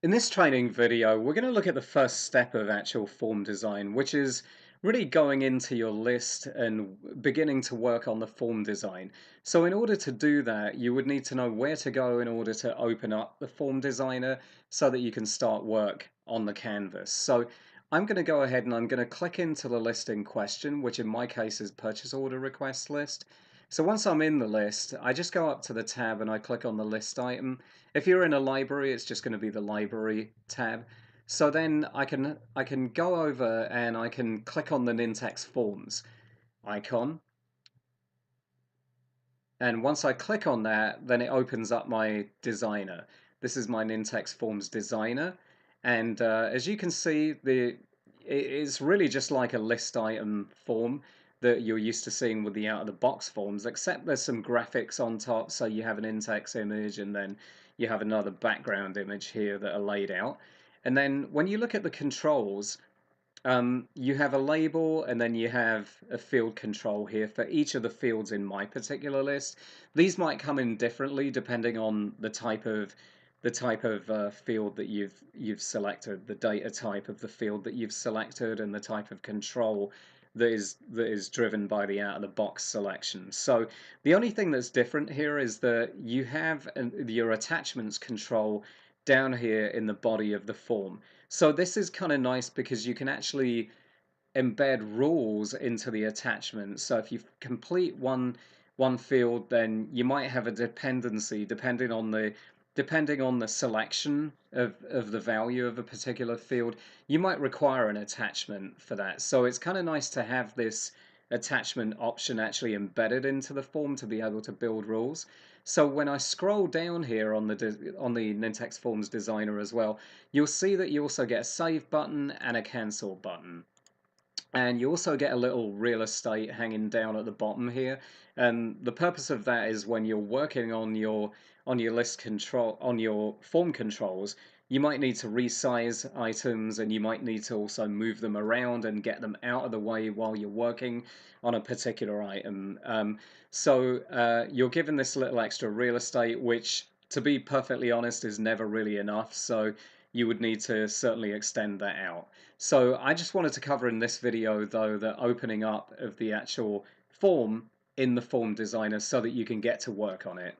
In this training video, we're going to look at the first step of actual form design, which is really going into your list and beginning to work on the form design. So in order to do that, you would need to know where to go in order to open up the form designer so that you can start work on the canvas. So I'm going to go ahead and I'm going to click into the list in question, which in my case is purchase order request list. So once I'm in the list, I just go up to the tab and I click on the list item. If you're in a library, it's just going to be the library tab. So then I can go over and I can click on the Nintex forms icon. And once I click on that, then it opens up my designer. This is my Nintex forms designer. And as you can see, it's really just like a list item form that you're used to seeing with the out-of-the-box forms, except there's some graphics on top, so you have an in-text image and then you have another background image here that are laid out. And then when you look at the controls, you have a label and then you have a field control here for each of the fields in my particular list. These might come in differently depending on the type of field that you've selected, the data type of the field that you've selected, and the type of control that is driven by the out of the box selection. So the only thing that's different here is that you have your attachments control down here in the body of the form. So this is kind of nice because you can actually embed rules into the attachment. So if you complete one field, then you might have a dependency depending on the selection of the value of a particular field. You might require an attachment for that. So it's kind of nice to have this attachment option actually embedded into the form to be able to build rules. So when I scroll down here on the Nintex Forms Designer as well, you'll see that you also get a save button and a cancel button. And you also get a little real estate hanging down at the bottom here. And the purpose of that is when you're working on your list control on your form controls, you might need to resize items and you might need to also move them around and get them out of the way while you're working on a particular item. So you're given this little extra real estate, which, to be perfectly honest, is never really enough. So you would need to certainly extend that out. So I just wanted to cover in this video, though, the opening up of the actual form in the form designer so that you can get to work on it.